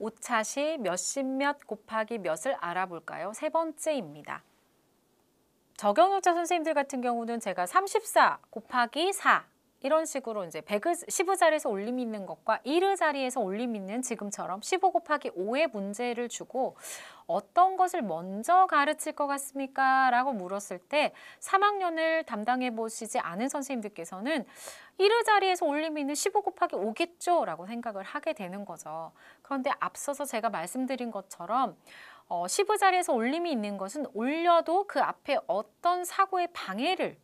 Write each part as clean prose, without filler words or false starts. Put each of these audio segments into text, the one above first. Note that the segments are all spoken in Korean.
오차시 몇십 몇 곱하기 몇을 알아볼까요? 세 번째입니다. 저경영자 선생님들 같은 경우는 제가 34 곱하기 4 이런 식으로 이제 10의 자리에서 올림이 있는 것과 1의 자리에서 올림이 있는 지금처럼 15 곱하기 5의 문제를 주고 어떤 것을 먼저 가르칠 것 같습니까? 라고 물었을 때 3학년을 담당해 보시지 않은 선생님들께서는 1의 자리에서 올림이 있는 15 곱하기 5겠죠? 라고 생각을 하게 되는 거죠. 그런데 앞서서 제가 말씀드린 것처럼 10의 자리에서 올림이 있는 것은 올려도 그 앞에 어떤 사고의 방해를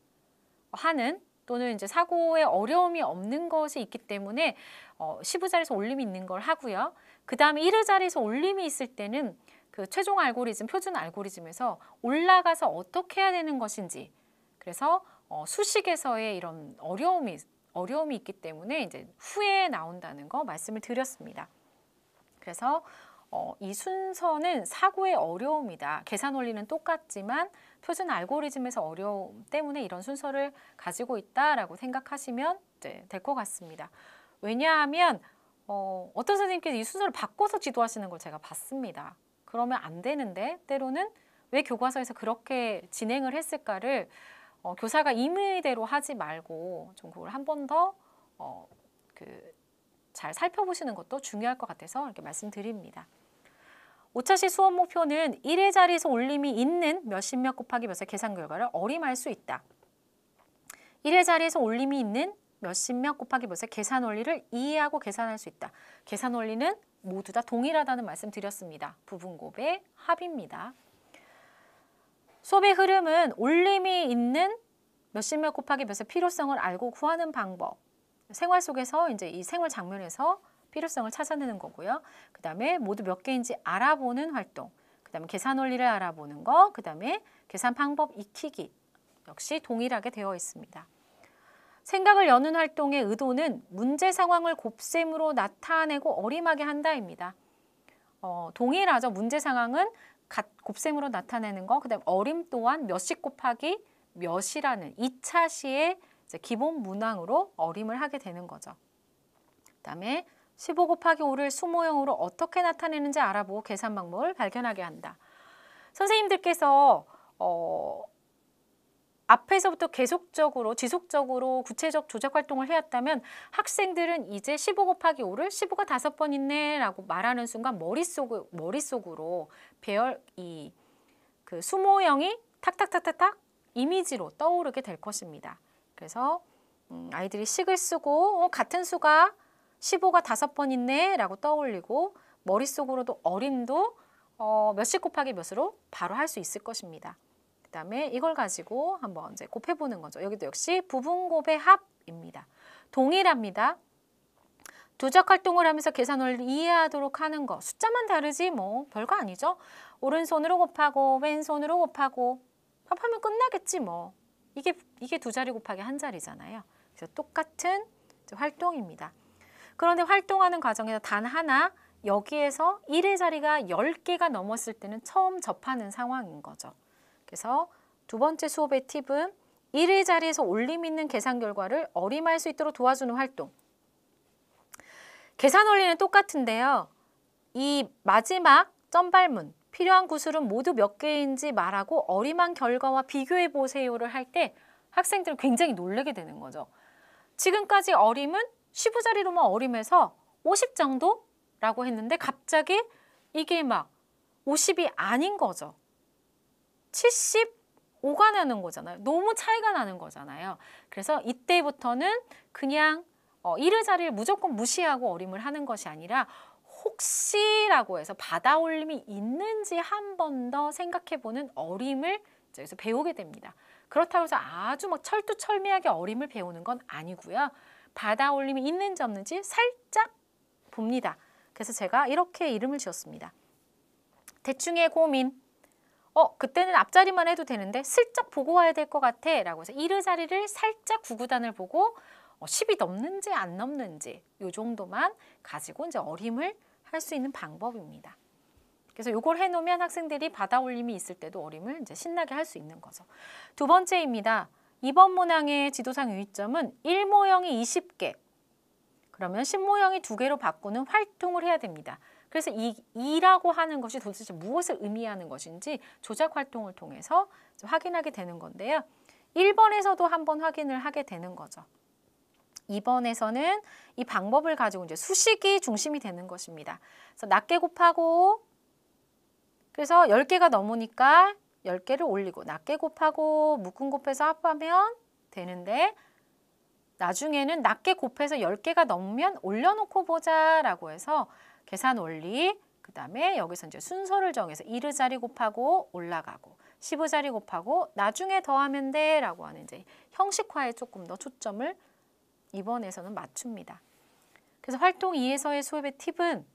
하는 또는 이제 사고에 어려움이 없는 것이 있기 때문에 10의 자리에서 올림이 있는 걸 하고요. 그 다음에 1의 자리에서 올림이 있을 때는 그 최종 알고리즘, 표준 알고리즘에서 올라가서 어떻게 해야 되는 것인지 그래서 수식에서의 이런 어려움이 있기 때문에 이제 후에 나온다는 거 말씀을 드렸습니다. 그래서 이 순서는 사고의 어려움이다. 계산 원리는 똑같지만 표준 알고리즘에서 어려움 때문에 이런 순서를 가지고 있다라고 생각하시면 될 것 같습니다. 왜냐하면 어떤 선생님께서 이 순서를 바꿔서 지도하시는 걸 제가 봤습니다. 그러면 안 되는데 때로는 왜 교과서에서 그렇게 진행을 했을까를 교사가 임의대로 하지 말고 좀 그걸 한 번 더 잘 살펴보시는 것도 중요할 것 같아서 이렇게 말씀드립니다. 오차시 수업 목표는 1의 자리에서 올림이 있는 몇십 몇 곱하기 몇의 계산 결과를 어림할 수 있다. 1의 자리에서 올림이 있는 몇십 몇 곱하기 몇의 계산 원리를 이해하고 계산할 수 있다. 계산 원리는 모두 다 동일하다는 말씀 드렸습니다. 부분곱의 합입니다. 수업의 흐름은 올림이 있는 몇십 몇 곱하기 몇의 필요성을 알고 구하는 방법. 생활 속에서 이제 이 생활 장면에서 필요성을 찾아내는 거고요. 그 다음에 모두 몇 개인지 알아보는 활동. 그 다음에 계산 원리를 알아보는 거. 그 다음에 계산 방법 익히기. 역시 동일하게 되어 있습니다. 생각을 여는 활동의 의도는 문제 상황을 곱셈으로 나타내고 어림하게 한다입니다. 동일하죠. 문제 상황은 곱셈으로 나타내는 거. 그 다음에 어림 또한 몇십 곱하기 몇이라는 2차 시의 기본 문항으로 어림을 하게 되는 거죠. 그 다음에 15 곱하기 5를 수모형으로 어떻게 나타내는지 알아보고 계산 방법을 발견하게 한다. 선생님들께서 앞에서부터 계속적으로 지속적으로 구체적 조작 활동을 해왔다면 학생들은 이제 15 곱하기 5를 15가 5번 있네 라고 말하는 순간 머릿속으로 배열 그 수모형이 탁탁탁탁탁 이미지로 떠오르게 될 것입니다. 그래서 아이들이 식을 쓰고 같은 수가 15가 5번 있네 라고 떠올리고 머릿속으로도 어림도 몇십 곱하기 몇으로 바로 할 수 있을 것입니다. 그 다음에 이걸 가지고 한번 이제 곱해보는 거죠. 여기도 역시 부분곱의 합입니다. 동일합니다. 두적 활동을 하면서 계산 원리를 이해하도록 하는 거. 숫자만 다르지 뭐 별거 아니죠. 오른손으로 곱하고 왼손으로 곱하고 합하면 끝나겠지 뭐. 이게 두 자리 곱하기 한 자리잖아요. 그래서 똑같은 활동입니다. 그런데 활동하는 과정에서 단 하나 여기에서 1의 자리가 10개가 넘었을 때는 처음 접하는 상황인 거죠. 그래서 두 번째 수업의 팁은 1의 자리에서 올림 있는 계산 결과를 어림할 수 있도록 도와주는 활동. 계산 원리는 똑같은데요. 이 마지막 점발문, 필요한 구술은 모두 몇 개인지 말하고 어림한 결과와 비교해 보세요를 할 때 학생들은 굉장히 놀라게 되는 거죠. 지금까지 어림은 15자리로만 어림해서 50 정도라고 했는데 갑자기 이게 막 50이 아닌 거죠. 75가 나는 거잖아요. 너무 차이가 나는 거잖아요. 그래서 이때부터는 그냥 1의 자리를 무조건 무시하고 어림을 하는 것이 아니라 혹시라고 해서 받아올림이 있는지 한 번 더 생각해보는 어림을 여기서 배우게 됩니다. 그렇다고 해서 아주 막 철두철미하게 어림을 배우는 건 아니고요. 받아올림이 있는지 없는지 살짝 봅니다. 그래서 제가 이렇게 이름을 지었습니다. 대충의 고민. 그때는 앞자리만 해도 되는데 슬쩍 보고 와야 될 것 같아 라고 해서 1의 자리를 살짝 구구단을 보고 10이 넘는지 안 넘는지 이 정도만 가지고 이제 어림을 할 수 있는 방법입니다. 그래서 이걸 해놓으면 학생들이 받아올림이 있을 때도 어림을 이제 신나게 할 수 있는 거죠. 두 번째입니다. 이번 문항의 지도상 유의점은 1모형이 20개, 그러면 10모형이 2개로 바꾸는 활동을 해야 됩니다. 그래서 이 2라고 하는 것이 도대체 무엇을 의미하는 것인지 조작 활동을 통해서 확인하게 되는 건데요. 1번에서도 한번 확인을 하게 되는 거죠. 2번에서는 이 방법을 가지고 이제 수식이 중심이 되는 것입니다. 그래서 낮게 곱하고 그래서 10개가 넘으니까 10개를 올리고 낮게 곱하고 묶음 곱해서 합하면 되는데 나중에는 낮게 곱해서 10개가 넘으면 올려놓고 보자 라고 해서 계산 원리 그 다음에 여기서 이제 순서를 정해서 1의 자리 곱하고 올라가고 10의 자리 곱하고 나중에 더하면 돼 라고 하는 이제 형식화에 조금 더 초점을 이번에서는 맞춥니다. 그래서 활동 2에서의 수업의 팁은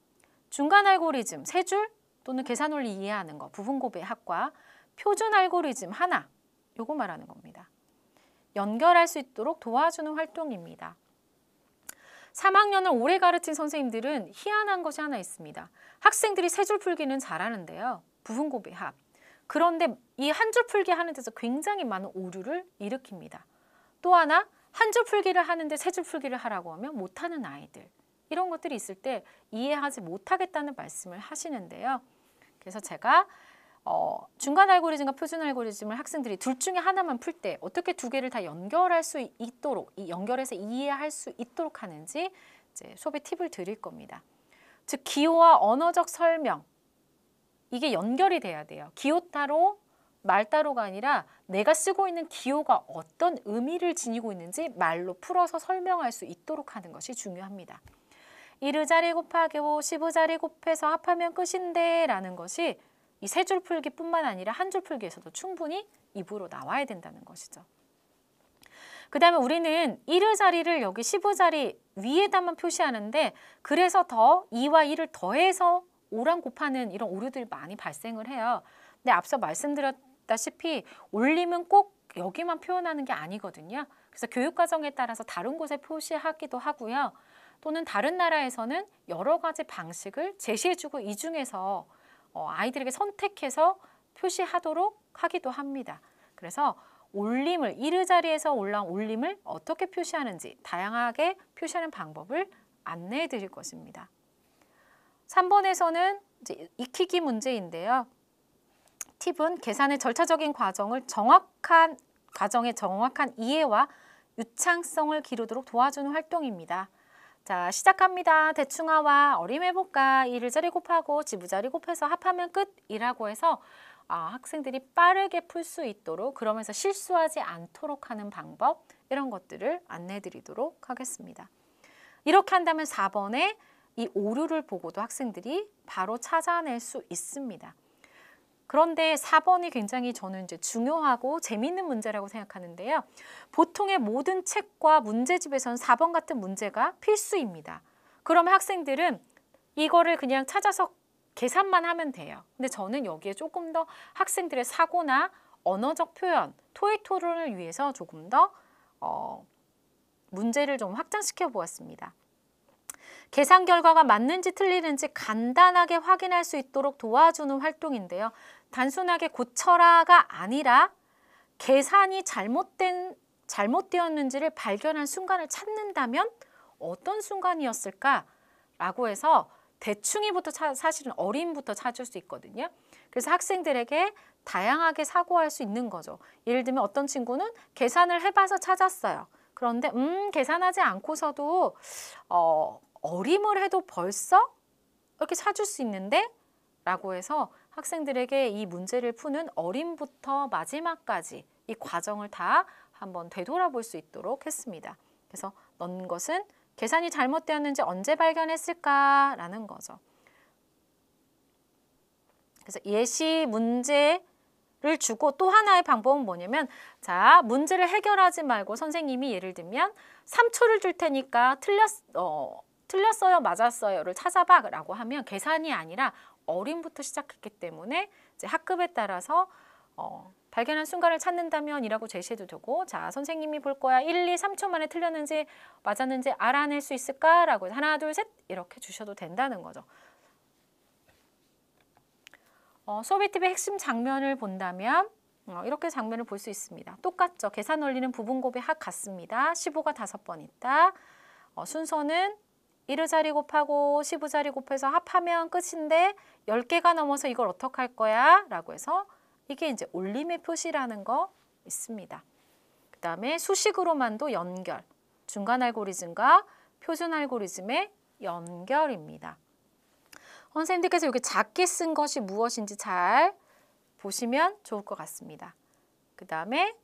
중간 알고리즘 3줄 또는 계산 원리 이해하는 거, 부분 곱의 합과 표준 알고리즘 하나 요거 말하는 겁니다. 연결할 수 있도록 도와주는 활동입니다. 3학년을 오래 가르친 선생님들은 희한한 것이 하나 있습니다. 학생들이 3줄 풀기는 잘하는데요. 부분 곱의 합. 그런데 이 한 줄 풀기 하는 데서 굉장히 많은 오류를 일으킵니다. 또 하나 한 줄 풀기를 하는데 3줄 풀기를 하라고 하면 못하는 아이들. 이런 것들이 있을 때 이해하지 못하겠다는 말씀을 하시는데요. 그래서 제가 중간 알고리즘과 표준 알고리즘을 학생들이 둘 중에 하나만 풀 때 어떻게 두 개를 다 연결할 수 있도록 연결해서 이해할 수 있도록 하는지 이제 수업의 팁을 드릴 겁니다. 즉 기호와 언어적 설명 이게 연결이 돼야 돼요. 기호 따로 말 따로가 아니라 내가 쓰고 있는 기호가 어떤 의미를 지니고 있는지 말로 풀어서 설명할 수 있도록 하는 것이 중요합니다. 1의 자리 곱하기 5, 10의 자리 곱해서 합하면 끝인데 라는 것이 이 3줄 풀기뿐만 아니라 한 줄 풀기에서도 충분히 입으로 나와야 된다는 것이죠. 그 다음에 우리는 1의 자리를 여기 10의 자리 위에다만 표시하는데 그래서 더 2와 1을 더해서 5랑 곱하는 이런 오류들이 많이 발생을 해요. 근데 앞서 말씀드렸다시피 올림은 꼭 여기만 표현하는 게 아니거든요. 그래서 교육과정에 따라서 다른 곳에 표시하기도 하고요. 또는 다른 나라에서는 여러 가지 방식을 제시해주고 이 중에서 아이들에게 선택해서 표시하도록 하기도 합니다. 그래서 올림을 1의 자리에서 올라온 올림을 어떻게 표시하는지 다양하게 표시하는 방법을 안내해 드릴 것입니다. 3번에서는 이제 익히기 문제인데요. 팁은 계산의 절차적인 과정의 정확한 이해와 유창성을 기르도록 도와주는 활동입니다. 자, 시작합니다. 대충화와 어림해볼까 1을 자리 곱하고 10의 자리 곱해서 합하면 끝이라고 해서 학생들이 빠르게 풀 수 있도록 그러면서 실수하지 않도록 하는 방법 이런 것들을 안내해 드리도록 하겠습니다. 이렇게 한다면 4번에 이 오류를 보고도 학생들이 바로 찾아낼 수 있습니다. 그런데 4번이 굉장히 저는 이제 중요하고 재미있는 문제라고 생각하는데요. 보통의 모든 책과 문제집에서는 4번 같은 문제가 필수입니다. 그러면 학생들은 이거를 그냥 찾아서 계산만 하면 돼요. 근데 저는 여기에 조금 더 학생들의 사고나 언어적 표현, 토익 토론을 위해서 조금 더 문제를 좀 확장시켜 보았습니다. 계산 결과가 맞는지 틀리는지 간단하게 확인할 수 있도록 도와주는 활동인데요. 단순하게 고쳐라가 아니라 계산이 잘못되었는지를 발견한 순간을 찾는다면 어떤 순간이었을까라고 해서 대충이부터 사실은 어림부터 찾을 수 있거든요. 그래서 학생들에게 다양하게 사고할 수 있는 거죠. 예를 들면 어떤 친구는 계산을 해봐서 찾았어요. 그런데 계산하지 않고서도 어림을 해도 벌써 이렇게 찾을 수 있는데? 라고 해서 학생들에게 이 문제를 푸는 어림부터 마지막까지 이 과정을 다 한번 되돌아볼 수 있도록 했습니다. 그래서 넣은 것은 계산이 잘못되었는지 언제 발견했을까라는 거죠. 그래서 예시 문제를 주고 또 하나의 방법은 뭐냐면 자, 문제를 해결하지 말고 선생님이 예를 들면 3초를 줄 테니까 틀렸어요, 맞았어요를 찾아봐 라고 하면 계산이 아니라 어림부터 시작했기 때문에 이제 학급에 따라서 발견한 순간을 찾는다면 이라고 제시해도 되고 자, 선생님이 볼 거야. 1, 2, 3초 만에 틀렸는지 맞았는지 알아낼 수 있을까? 라고 해서 하나, 둘, 셋 이렇게 주셔도 된다는 거죠. 수업의 팁의 핵심 장면을 본다면 이렇게 장면을 볼 수 있습니다. 똑같죠. 계산 원리는 부분 곱의 합 같습니다. 15가 5번 있다. 순서는 1의자리 곱하고 15자리 곱해서 합하면 끝인데 10개가 넘어서 이걸 어떡할 거야? 라고 해서 이게 이제 올림의 표시라는 거 있습니다. 그 다음에 수식으로만도 연결, 중간 알고리즘과 표준 알고리즘의 연결입니다. 선생님들께서 여기 작게 쓴 것이 무엇인지 잘 보시면 좋을 것 같습니다. 그 다음에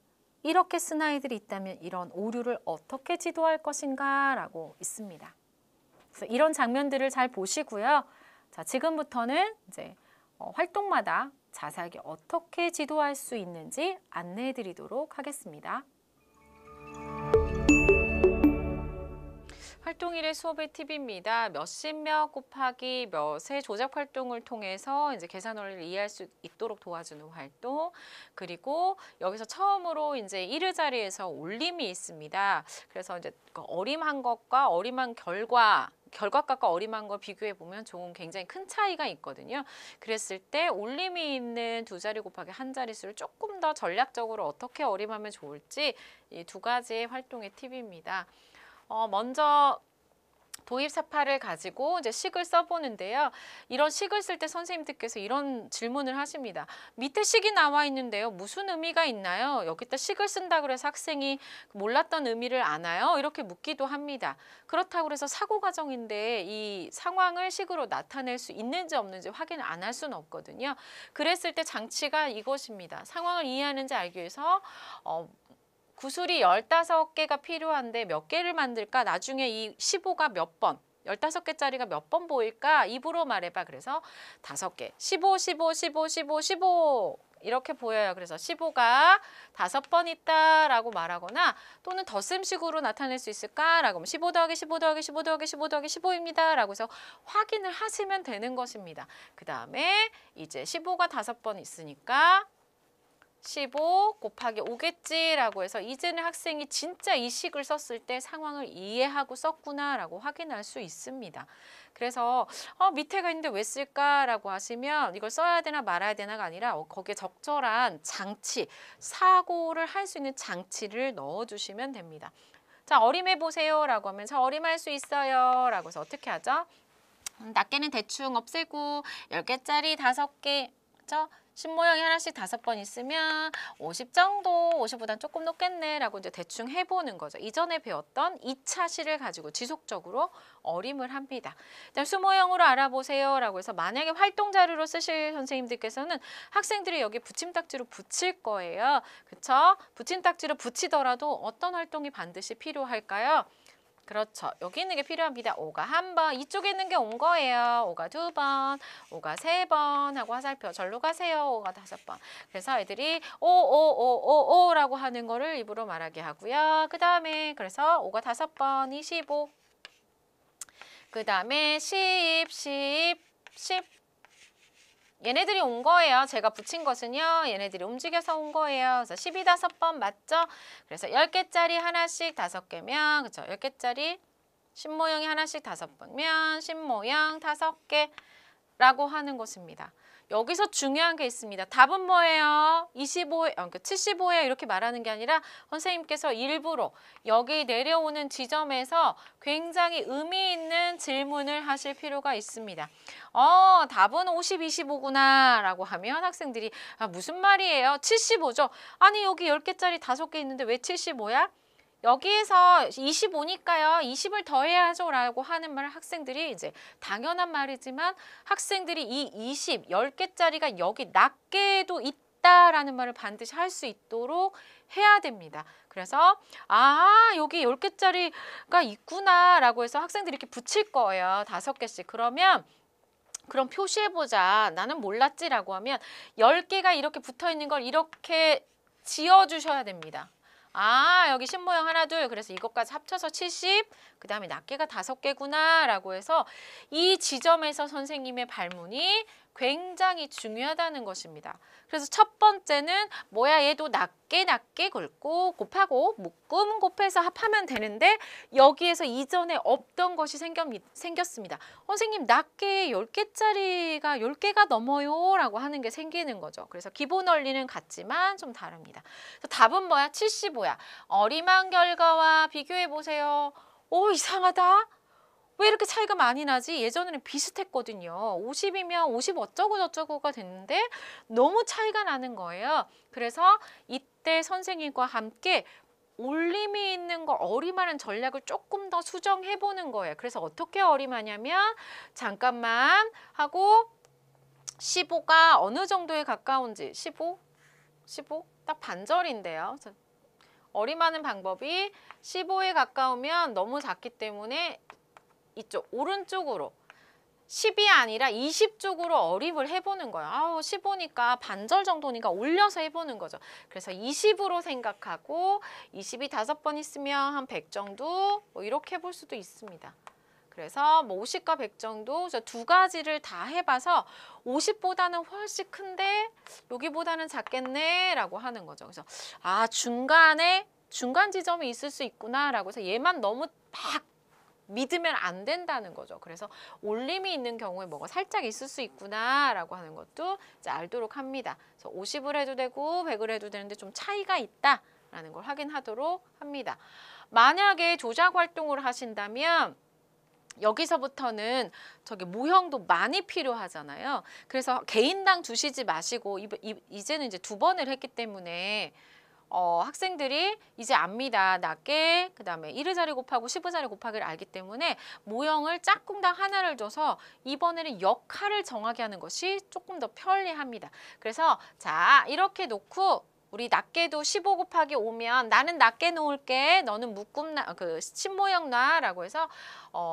이렇게 쓴 아이들이 있다면 이런 오류를 어떻게 지도할 것인가 라고 있습니다. 그래서 이런 장면들을 잘 보시고요. 자, 지금부터는 이제 활동마다 자세하게 어떻게 지도할 수 있는지 안내해 드리도록 하겠습니다. 활동 1의 수업의 팁입니다. 몇십몇 곱하기 몇의 조작 활동을 통해서 이제 계산 원리를 이해할 수 있도록 도와주는 활동. 그리고 여기서 처음으로 이제 1의자리에서 올림이 있습니다. 그래서 이제 어림한 것과 어림한 결과값과 어림한 걸 비교해 보면 조금 굉장히 큰 차이가 있거든요. 그랬을 때 올림이 있는 두 자리 곱하기 한 자릿수를 조금 더 전략적으로 어떻게 어림하면 좋을지 이 두 가지의 활동의 팁입니다. 먼저 도입48을 가지고 이제 식을 써보는데요. 이런 식을 쓸 때 선생님들께서 이런 질문을 하십니다. 밑에 식이 나와 있는데요. 무슨 의미가 있나요? 여기다 식을 쓴다 그래서 학생이 몰랐던 의미를 아나요? 이렇게 묻기도 합니다. 그렇다고 해서 사고 과정인데 이 상황을 식으로 나타낼 수 있는지 없는지 확인을 안 할 수는 없거든요. 그랬을 때 장치가 이것입니다. 상황을 이해하는지 알기 위해서 구술이 15개가 필요한데 몇 개를 만들까? 나중에 이 15가 몇 번, 15개짜리가 몇 번 보일까? 입으로 말해봐. 그래서 5개, 15, 15, 15, 15, 15 이렇게 보여요. 그래서 15가 5번 있다라고 말하거나 또는 덧셈식으로 나타낼 수 있을까라고 하면 15 더하기 15 더하기 15 더하기 15 더하기 15입니다. 라고 해서 확인을 하시면 되는 것입니다. 그 다음에 이제 15가 5번 있으니까 15 곱하기 5겠지라고 해서 이제는 학생이 진짜 이 식을 썼을 때 상황을 이해하고 썼구나라고 확인할 수 있습니다. 그래서 밑에가 있는데 왜 쓸까라고 하시면 이걸 써야 되나 말아야 되나가 아니라 거기에 적절한 장치, 사고를 할 수 있는 장치를 넣어주시면 됩니다. 자, 어림해 보세요라고 하면 저 어림할 수 있어요라고 해서 어떻게 하죠? 낱개는 대충 없애고 10개짜리 5개, 그렇죠? 신모형이 하나씩 5번 있으면 50 정도, 50보단 조금 높겠네 라고 이제 대충 해보는 거죠. 이전에 배웠던 2차 시를 가지고 지속적으로 어림을 합니다. 그다음 수모형으로 알아보세요 라고 해서 만약에 활동 자료로 쓰실 선생님들께서는 학생들이 여기 붙임딱지로 붙일 거예요. 그쵸? 붙임딱지로 붙이더라도 어떤 활동이 반드시 필요할까요? 그렇죠. 여기 있는 게 필요합니다. 5가 1번, 이쪽에 있는 게 온 거예요. 5가 2번, 5가 3번 하고 화살표 절로 가세요. 5가 5번. 그래서 애들이 5라고 하는 거를 입으로 말하게 하고요. 그 다음에 그래서 5가 5번, 25. 그 다음에 10, 10, 10. 얘네들이 온 거예요. 제가 붙인 것은요. 얘네들이 움직여서 온 거예요. 그래서 12 5번 맞죠? 그래서 10개짜리 하나씩 5개면 그렇죠? 10개짜리 신모형이 하나씩 5번면 신모형 5개라고 하는 것입니다. 여기서 중요한 게 있습니다. 답은 뭐예요? 25, 그러니까 75예요. 이렇게 말하는 게 아니라 선생님께서 일부러 여기 내려오는 지점에서 굉장히 의미 있는 질문을 하실 필요가 있습니다. 답은 50, 25구나 라고 하면 학생들이 무슨 말이에요? 75죠? 아니 여기 10개짜리 5개 있는데 왜 75야? 여기에서 25니까요. 20을 더해야죠 라고 하는 말을 학생들이 이제 당연한 말이지만 학생들이 이 20, 10개짜리가 여기 낱개도 있다라는 말을 반드시 할 수 있도록 해야 됩니다. 그래서 여기 10개짜리가 있구나 라고 해서 학생들이 이렇게 붙일 거예요. 5개씩. 그럼 표시해보자. 나는 몰랐지라고 하면 10개가 이렇게 붙어있는 걸 이렇게 지어주셔야 됩니다. 여기 신모형 하나, 둘. 그래서 이것까지 합쳐서 70. 그 다음에 낱개가 5개구나 라고 해서 이 지점에서 선생님의 발문이 굉장히 중요하다는 것입니다. 그래서 첫 번째는 뭐야 얘도 낱개 긁고 곱하고 묶음 곱해서 합하면 되는데 여기에서 이전에 없던 것이 생겼습니다. 선생님 낱개 10개짜리가 10개가 넘어요 라고 하는 게 생기는 거죠. 그래서 기본 원리는 같지만 좀 다릅니다. 그래서 답은 뭐야? 75야. 어림한 결과와 비교해 보세요. 오 이상하다. 왜 이렇게 차이가 많이 나지? 예전에는 비슷했거든요. 50이면 50 어쩌고 저쩌고가 됐는데 너무 차이가 나는 거예요. 그래서 이때 선생님과 함께 올림이 있는 거 어림하는 전략을 조금 더 수정해 보는 거예요. 그래서 어떻게 어림하냐면 잠깐만 하고 15가 어느 정도에 가까운지 15? 딱 반절인데요. 어림하는 방법이 15에 가까우면 너무 작기 때문에 이쪽 오른쪽으로 10이 아니라 20 쪽으로 어립을 해보는 거예요. 15니까 반절 정도니까 올려서 해보는 거죠. 그래서 20으로 생각하고 20이 5번 있으면 한 100 정도 뭐 이렇게 해볼 수도 있습니다. 그래서 뭐 50과 100 정도 두 가지를 다 해봐서 50보다는 훨씬 큰데 여기보다는 작겠네 라고 하는 거죠. 그래서 중간에 중간 지점이 있을 수 있구나 라고 해서 얘만 너무 막 믿으면 안 된다는 거죠. 그래서 올림이 있는 경우에 뭐가 살짝 있을 수 있구나 라고 하는 것도 이제 알도록 합니다. 그래서 50을 해도 되고 100을 해도 되는데 좀 차이가 있다라는 걸 확인하도록 합니다. 만약에 조작 활동을 하신다면 여기서부터는 저기 모형도 많이 필요하잖아요. 그래서 개인당 두시지 마시고 이제는 이제 2번을 했기 때문에 학생들이 이제 압니다. 낮게 그다음에 1의 자리 곱하고 10의 자리 곱하기를 알기 때문에 모형을 짝꿍당 하나를 줘서 이번에는 역할을 정하게 하는 것이 조금 더 편리합니다. 그래서 자 이렇게 놓고 우리 낱개도 15 곱하기 5면 나는 낱개 놓을게. 너는 묶음 신모형 놔라고 해서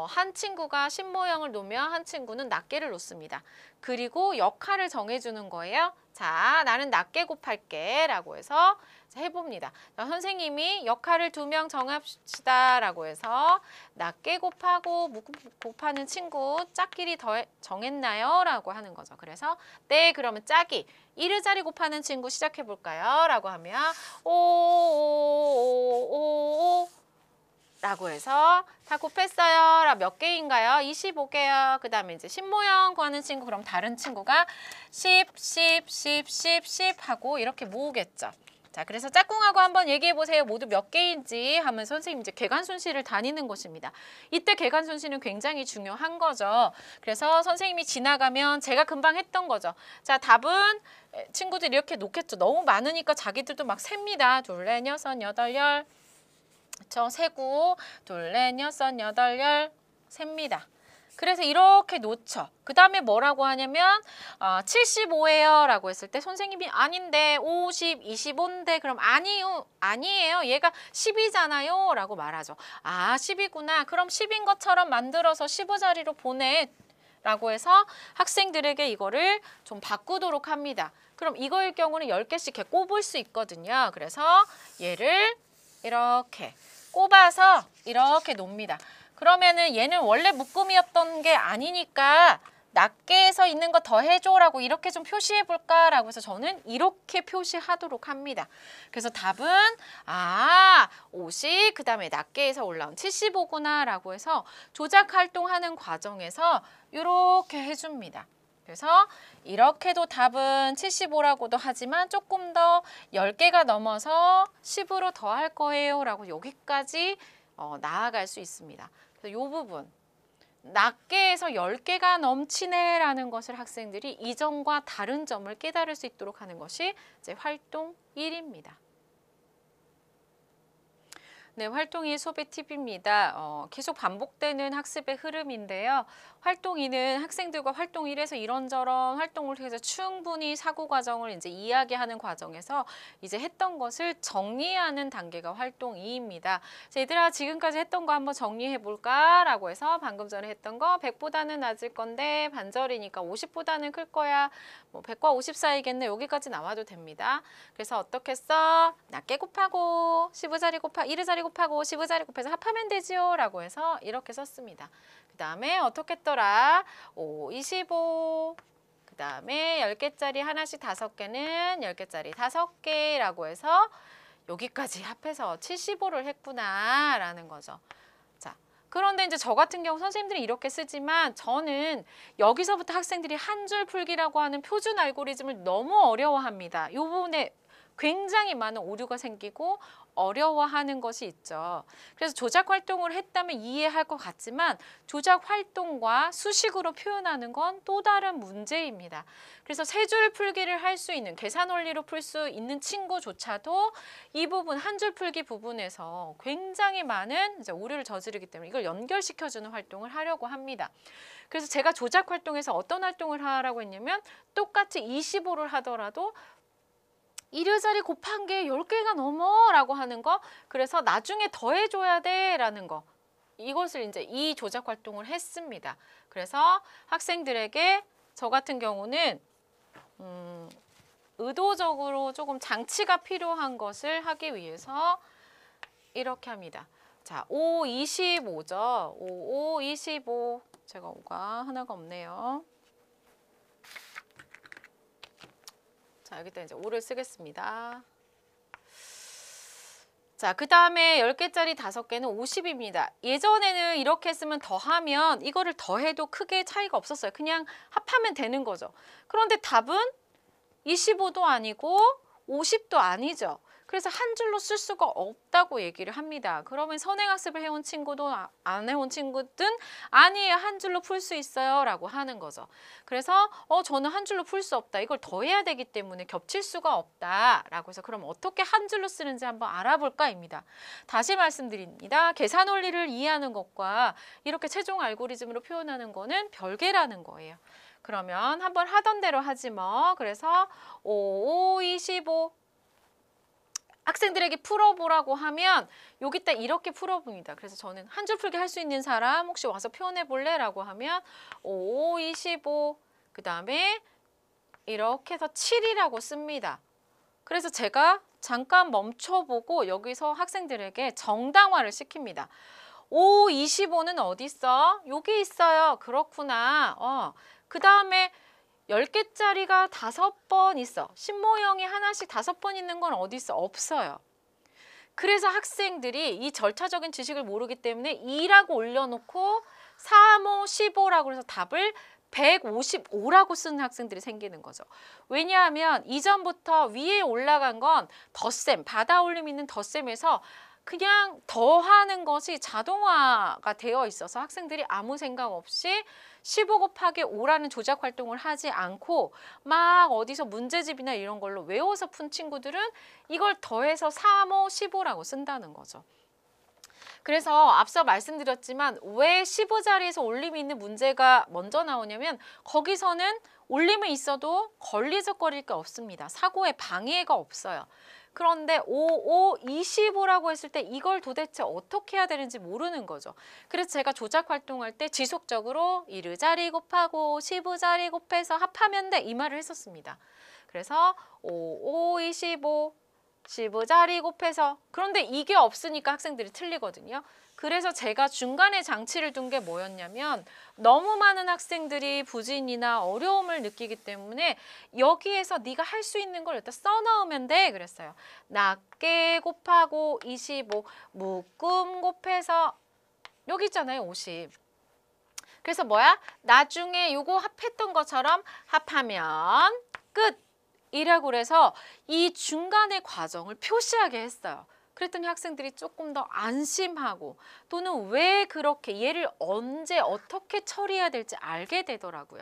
한 친구가 신모형을 놓으면 한 친구는 낱개를 놓습니다. 그리고 역할을 정해주는 거예요. 자, 나는 낱개 곱할게 라고 해서 해봅니다. 선생님이 역할을 2명 정합시다 라고 해서 낱개 곱하고 묶음 곱하는 친구 짝끼리 정했나요? 라고 하는 거죠. 그래서 네 그러면 짝이 1의 자리 곱하는 친구 시작해 볼까요? 라고 하면 오 라고 해서 다 곱했어요. 몇 개인가요? 25개요. 그 다음에 이제 신모형 구하는 친구 그럼 다른 친구가 10 하고 이렇게 모으겠죠. 자, 그래서 짝꿍하고 한번 얘기해 보세요. 모두 몇 개인지 하면 선생님 이제 계간순시를 다니는 것입니다. 이때 계간순시는 굉장히 중요한 거죠. 그래서 선생님이 지나가면 제가 금방 했던 거죠. 자, 답은 친구들이 이렇게 놓겠죠. 너무 많으니까 자기들도 막 셉니다. 둘, 넷, 여섯, 여덟, 열. 저 세고 둘, 넷, 여섯, 여덟, 열 셉니다. 그래서 이렇게 놓죠. 그 다음에 뭐라고 하냐면 75예요 라고 했을 때 선생님이 아닌데 50, 25인데 그럼 아니에요. 얘가 10이잖아요 라고 말하죠. 10이구나. 그럼 10인 것처럼 만들어서 15자리로 보내 라고 해서 학생들에게 이거를 좀 바꾸도록 합니다. 그럼 이거일 경우는 10개씩 이렇게 꼽을 수 있거든요. 그래서 얘를 이렇게 꼽아서 이렇게 놓습니다. 그러면은 얘는 원래 묶음이었던 게 아니니까 낱개에서 있는 거 더 해줘라고 이렇게 좀 표시해 볼까라고 해서 저는 이렇게 표시하도록 합니다. 그래서 답은 50, 그 다음에 낱개에서 올라온 75구나 라고 해서 조작 활동하는 과정에서 이렇게 해줍니다. 그래서 이렇게도 답은 75라고도 하지만 조금 더 10개가 넘어서 10으로 더 할 거예요 라고 여기까지 나아갈 수 있습니다. 그래서 이 부분 낱개에서 10개가 넘치네 라는 것을 학생들이 이전과 다른 점을 깨달을 수 있도록 하는 것이 이제 활동 1입니다. 네, 활동 2 수업의 팁입니다. 계속 반복되는 학습의 흐름인데요. 활동 2는 학생들과 활동 1에서 이런저런 활동을 통해서 충분히 사고 과정을 이제 이야기하는 과정에서 이제 했던 것을 정리하는 단계가 활동 2입니다. 얘들아 지금까지 했던 거 한번 정리해 볼까? 라고 해서 방금 전에 했던 거 100보다는 낮을 건데 반절이니까 50보다는 클 거야. 뭐 100과 50 사이겠네. 여기까지 나와도 됩니다. 그래서 어떻게 써? 낱개 곱하고 15 자리 곱하고 1의 자리 곱하고 15 자리 곱해서 합하면 되지요 라고 해서 이렇게 썼습니다. 그 다음에 어떻게 했더라? 5, 25. 그 다음에 10개짜리 하나씩 5개는 10개짜리 5개라고 해서 여기까지 합해서 75를 했구나 라는 거죠. 자, 그런데 이제 저 같은 경우 선생님들이 이렇게 쓰지만 저는 여기서부터 학생들이 한 줄 풀기라고 하는 표준 알고리즘을 너무 어려워합니다. 이 부분에 굉장히 많은 오류가 생기고 어려워하는 것이 있죠. 그래서 조작 활동을 했다면 이해할 것 같지만 조작 활동과 수식으로 표현하는 건 또 다른 문제입니다. 그래서 세 줄 풀기를 할 수 있는 계산 원리로 풀 수 있는 친구조차도 이 부분 한 줄 풀기 부분에서 굉장히 많은 이제 오류를 저지르기 때문에 이걸 연결시켜주는 활동을 하려고 합니다. 그래서 제가 조작 활동에서 어떤 활동을 하라고 했냐면 똑같이 25를 하더라도 이르자리 곱한 게 10개가 넘어 라고 하는 거, 그래서 나중에 더해줘야 돼 라는 거, 이것을 이제 이 조작 활동을 했습니다. 그래서 학생들에게 저 같은 경우는 의도적으로 조금 장치가 필요한 것을 하기 위해서 이렇게 합니다. 자, 5, 25죠. 5, 5, 25. 제가 5가 하나가 없네요. 자, 여기다 이제 5를 쓰겠습니다. 자, 그 다음에 10개짜리 5개는 50입니다. 예전에는 이렇게 쓰면 더하면 이거를 더해도 크게 차이가 없었어요. 그냥 합하면 되는 거죠. 그런데 답은 25도 아니고 50도 아니죠. 그래서 한 줄로 쓸 수가 없다고 얘기를 합니다. 그러면 선행학습을 해온 친구도 안 해온 친구든 아니에요, 한 줄로 풀 수 있어요 라고 하는 거죠. 그래서 저는 한 줄로 풀 수 없다, 이걸 더해야 되기 때문에 겹칠 수가 없다 라고 해서 그럼 어떻게 한 줄로 쓰는지 한번 알아볼까 입니다. 다시 말씀드립니다. 계산 원리를 이해하는 것과 이렇게 최종 알고리즘으로 표현하는 거는 별개라는 거예요. 그러면 한번 하던 대로 하지 뭐. 그래서 5, 5, 25 학생들에게 풀어보라고 하면 여기다 이렇게 풀어봅니다. 그래서 저는 한 줄 풀기 할 수 있는 사람 혹시 와서 표현해 볼래? 라고 하면 5, 5, 25 그 다음에 이렇게 해서 7이라고 씁니다. 그래서 제가 잠깐 멈춰보고 여기서 학생들에게 정당화를 시킵니다. 5, 25는 어디 있어? 여기 있어요. 그렇구나. 그 다음에 10개짜리가 5번 있어. 신모형이 하나씩 5번 있는 건 어디 있어? 없어요. 그래서 학생들이 이 절차적인 지식을 모르기 때문에 2라고 올려놓고 3, 5, 15라고 해서 답을 155라고 쓰는 학생들이 생기는 거죠. 왜냐하면 이전부터 위에 올라간 건 덧셈, 받아 올림 있는 덧셈에서 그냥 더하는 것이 자동화가 되어 있어서 학생들이 아무 생각 없이 15 곱하기 5라는 조작 활동을 하지 않고 막 어디서 문제집이나 이런 걸로 외워서 푼 친구들은 이걸 더해서 3, 5, 15라고 쓴다는 거죠. 그래서 앞서 말씀드렸지만 왜 15자리에서 올림이 있는 문제가 먼저 나오냐면 거기서는 올림이 있어도 걸리적거릴 게 없습니다. 사고에 방해가 없어요. 그런데 5, 5, 25라고 했을 때 이걸 도대체 어떻게 해야 되는지 모르는 거죠. 그래서 제가 조작 활동할 때 지속적으로 1자리 곱하고 15자리 곱해서 합하면 돼 이 말을 했었습니다. 그래서 5, 5, 25 15자리 곱해서, 그런데 이게 없으니까 학생들이 틀리거든요. 그래서 제가 중간에 장치를 둔 게 뭐였냐면 너무 많은 학생들이 부진이나 어려움을 느끼기 때문에 여기에서 네가 할 수 있는 걸 일단 써넣으면 돼 그랬어요. 낮게 곱하고 25 묶음 곱해서 여기 있잖아요 50. 그래서 뭐야? 나중에 요거 합했던 것처럼 합하면 끝! 이라고 그래서 이 중간의 과정을 표시하게 했어요. 그랬더니 학생들이 조금 더 안심하고 또는 왜 그렇게 얘를 언제 어떻게 처리해야 될지 알게 되더라고요.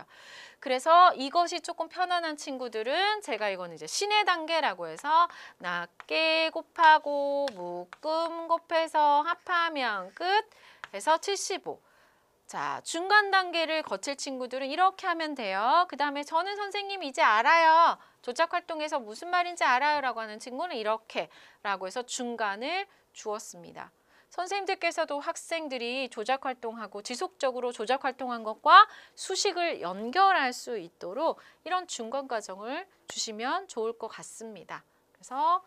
그래서 이것이 조금 편안한 친구들은 제가 이거는 이제 신의 단계라고 해서 낮게 곱하고 묶음 곱해서 합하면 끝 해서 75. 자, 중간 단계를 거칠 친구들은 이렇게 하면 돼요. 그 다음에 저는 선생님 이제 알아요. 조작 활동에서 무슨 말인지 알아요 라고 하는 친구는 이렇게 라고 해서 중간을 주었습니다. 선생님들께서도 학생들이 조작 활동하고 지속적으로 조작 활동한 것과 수식을 연결할 수 있도록 이런 중간 과정을 주시면 좋을 것 같습니다. 그래서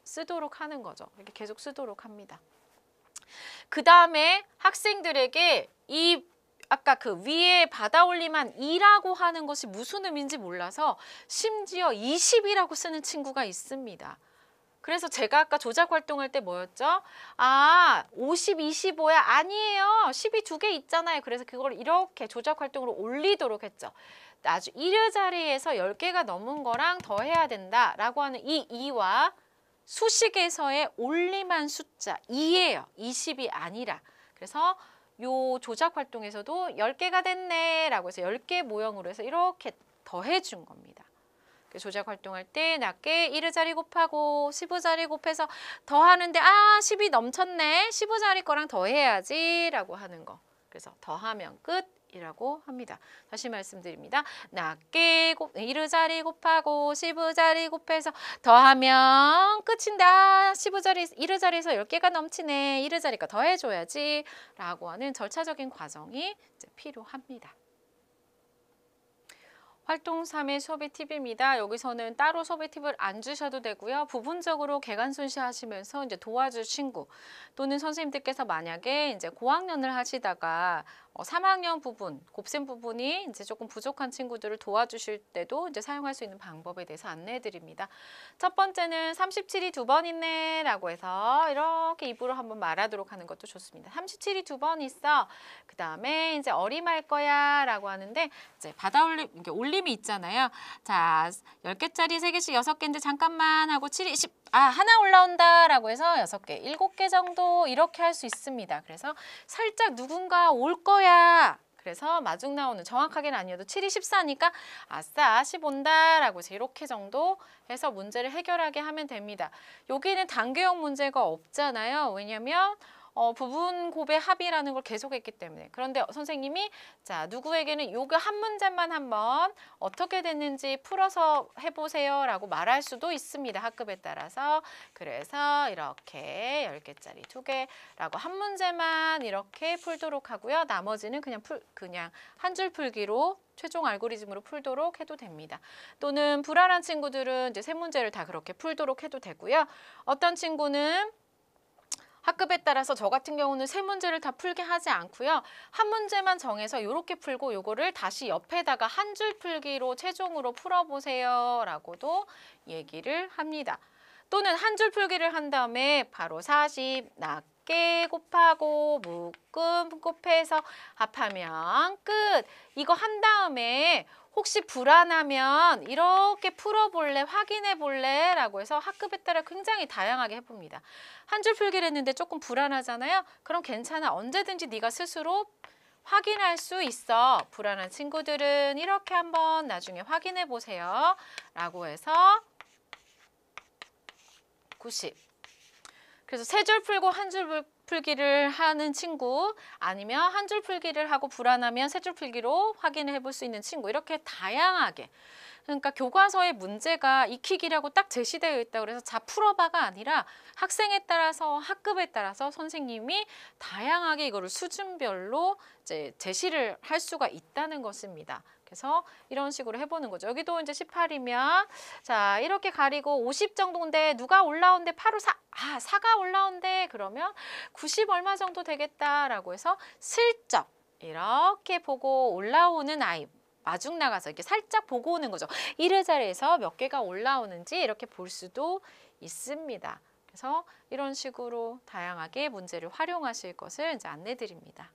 쓰도록 하는 거죠. 이렇게 계속 쓰도록 합니다. 그 다음에 학생들에게 이 아까 그 위에 받아올림한 2라고 하는 것이 무슨 의미인지 몰라서 심지어 20이라고 쓰는 친구가 있습니다. 그래서 제가 아까 조작 활동할 때 뭐였죠? 아, 50, 25야? 아니에요. 10이 2개 있잖아요. 그래서 그걸 이렇게 조작 활동으로 올리도록 했죠. 1의 자리에서 10개가 넘은 거랑 더해야 된다라고 하는 이 2와 수식에서의 올림한 숫자 2예요. 20이 아니라. 그래서 요 조작 활동에서도 10개가 됐네 라고 해서 10개 모형으로 해서 이렇게 더해 준 겁니다. 조작 활동할 때 낮게 1의 자리 곱하고 15 자리 곱해서 더하는데 10이 넘쳤네. 15 자리 거랑 더해야지 라고 하는 거. 그래서 더하면 끝이라고 합니다. 다시 말씀드립니다. 낮게 1의 자리 곱하고 15 자리 곱해서 더하면 끝인데 15 자리 1의 자리에서 10개가 넘치네. 1의 자리가 더해줘야지 라고 하는 절차적인 과정이 이제 필요합니다. 활동 3의 수업의 팁입니다. 여기서는 따로 수업의 팁을 안 주셔도 되고요. 부분적으로 개간 순시하시면서 이제 도와줄 친구 또는 선생님들께서 만약에 이제 고학년을 하시다가 3학년 부분, 곱셈 부분이 이제 조금 부족한 친구들을 도와주실 때도 이제 사용할 수 있는 방법에 대해서 안내해 드립니다. 첫 번째는 37이 2번 있네 라고 해서 이렇게 입으로 한번 말하도록 하는 것도 좋습니다. 37이 2번 있어. 그 다음에 이제 어림할 거야 라고 하는데 이제 받아올림, 이게 올림이 있잖아요. 자, 10개짜리 3개씩 6개인데 잠깐만 하고 7이 10. 하나 올라온다 라고 해서 6개, 7개 정도 이렇게 할 수 있습니다. 그래서 살짝 누군가 올 거야. 그래서 마중 나오는 정확하게는 아니어도 7이 14니까 아싸 10 온다 라고 해서 이렇게 정도 해서 문제를 해결하게 하면 됩니다. 여기는 단계형 문제가 없잖아요. 왜냐면 부분 곱의 합이라는 걸 계속했기 때문에. 그런데 선생님이 자 누구에게는 요거 한 문제만 한번 어떻게 됐는지 풀어서 해보세요 라고 말할 수도 있습니다. 학급에 따라서. 그래서 이렇게 10개짜리 2개라고 한 문제만 이렇게 풀도록 하고요. 나머지는 그냥 한 줄 풀기로 최종 알고리즘으로 풀도록 해도 됩니다. 또는 불안한 친구들은 이제 세 문제를 다 그렇게 풀도록 해도 되고요. 어떤 친구는 학급에 따라서 저 같은 경우는 세 문제를 다 풀게 하지 않고요. 한 문제만 정해서 이렇게 풀고 요거를 다시 옆에다가 한 줄 풀기로 최종으로 풀어보세요 라고도 얘기를 합니다. 또는 한 줄 풀기를 한 다음에 바로 40 낮게 곱하고 묶음 곱해서 합하면 끝. 이거 한 다음에 혹시 불안하면 이렇게 풀어볼래, 확인해볼래 라고 해서 학급에 따라 굉장히 다양하게 해봅니다. 한 줄 풀기를 했는데 조금 불안하잖아요. 그럼 괜찮아. 언제든지 네가 스스로 확인할 수 있어. 불안한 친구들은 이렇게 한번 나중에 확인해 보세요. 라고 해서 90. 그래서 세 줄 풀고 한 줄 풀기를 하는 친구 아니면 한 줄 풀기를 하고 불안하면 세 줄 풀기로 확인해 볼 수 있는 친구 이렇게 다양하게 그러니까 교과서의 문제가 익히기라고 딱 제시되어 있다 그래서 자 풀어봐가 아니라 학생에 따라서 학급에 따라서 선생님이 다양하게 이거를 수준별로 이제 제시를 할 수가 있다는 것입니다. 그래서 이런 식으로 해보는 거죠. 여기도 이제 18이면 자 이렇게 가리고 50 정도인데 누가 올라온대 8호 4. 4가 올라온대 그러면 90 얼마 정도 되겠다라고 해서 슬쩍 이렇게 보고 올라오는 아이 마중 나가서 이렇게 살짝 보고 오는 거죠. 1의 자리에서 몇 개가 올라오는지 이렇게 볼 수도 있습니다. 그래서 이런 식으로 다양하게 문제를 활용하실 것을 이제 안내 드립니다.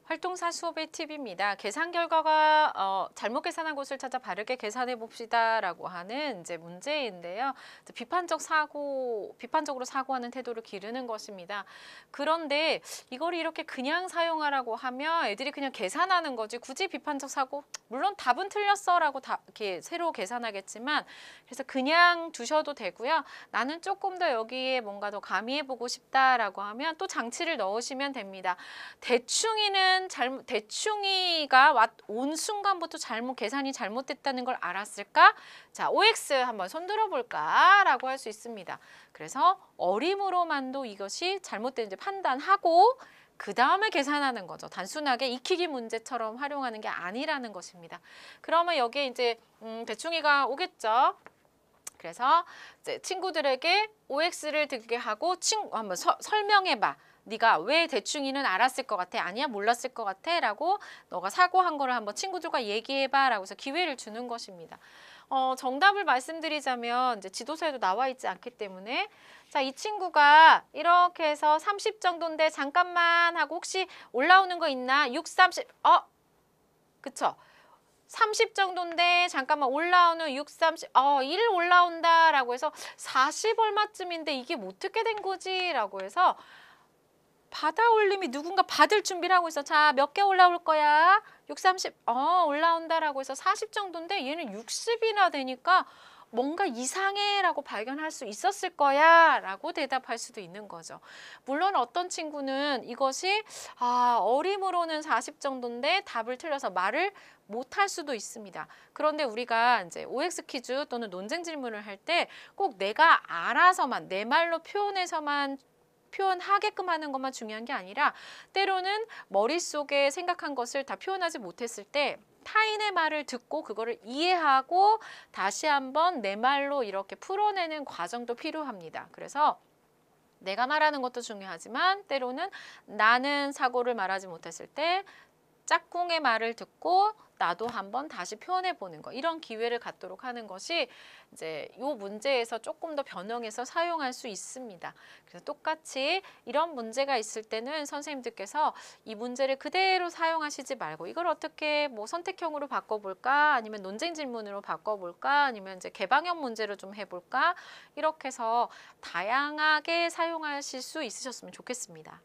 활동사 수업의 팁입니다. 계산 결과가 잘못 계산한 곳을 찾아 바르게 계산해 봅시다 라고 하는 이제 문제인데요. 비판적으로 사고하는 태도를 기르는 것입니다. 그런데 이걸 이렇게 그냥 사용하라고 하면 애들이 그냥 계산하는 거지 굳이 비판적 사고 물론 답은 틀렸어 라고 이렇게 새로 계산하겠지만 그래서 그냥 두셔도 되고요. 나는 조금 더 여기에 뭔가 더 가미해 보고 싶다라고 하면 또 장치를 넣으시면 됩니다. 대충이가 온 순간부터 계산이 잘못됐다는 걸 알았을까? 자, OX 한번 손들어 볼까? 라고 할 수 있습니다. 그래서 어림으로만도 이것이 잘못된지 판단하고 그 다음에 계산하는 거죠. 단순하게 익히기 문제처럼 활용하는 게 아니라는 것입니다. 그러면 여기에 이제 대충이가 오겠죠. 그래서 이제 친구들에게 OX를 듣게 하고 한번 설명해봐. 네가 왜 대충이는 알았을 것 같아? 아니야 몰랐을 것 같아? 라고 너가 사고한 거를 한번 친구들과 얘기해봐 라고 해서 기회를 주는 것입니다. 정답을 말씀드리자면 이제 지도서에도 나와 있지 않기 때문에 자, 이 친구가 이렇게 해서 30 정도인데 잠깐만 하고 혹시 올라오는 거 있나? 6, 30 그 그쵸? 30 정도인데 잠깐만 올라오는 6, 30, 1 올라온다라고 해서 40 얼마쯤인데 이게 뭐 어떻게 된 거지? 라고 해서 받아 올림이 누군가 받을 준비를 하고 있어. 자, 몇 개 올라올 거야? 6, 30, 올라온다라고 해서 40 정도인데 얘는 60이나 되니까 뭔가 이상해라고 발견할 수 있었을 거야 라고 대답할 수도 있는 거죠. 물론 어떤 친구는 이것이 어림으로는 40 정도인데 답을 틀려서 말을 못할 수도 있습니다. 그런데 우리가 이제 OX 퀴즈 또는 논쟁 질문을 할 때 꼭 내가 알아서만 내 말로 표현해서만 표현하게끔 하는 것만 중요한 게 아니라 때로는 머릿속에 생각한 것을 다 표현하지 못했을 때 타인의 말을 듣고 그거를 이해하고 다시 한번 내 말로 이렇게 풀어내는 과정도 필요합니다. 그래서 내가 말하는 것도 중요하지만 때로는 나는 사고를 말하지 못했을 때 짝꿍의 말을 듣고 나도 한번 다시 표현해 보는 거, 이런 기회를 갖도록 하는 것이 이제 이 문제에서 조금 더 변형해서 사용할 수 있습니다. 그래서 똑같이 이런 문제가 있을 때는 선생님들께서 이 문제를 그대로 사용하시지 말고 이걸 어떻게 뭐 선택형으로 바꿔볼까, 아니면 논쟁 질문으로 바꿔볼까, 아니면 이제 개방형 문제로 좀 해볼까, 이렇게 해서 다양하게 사용하실 수 있으셨으면 좋겠습니다.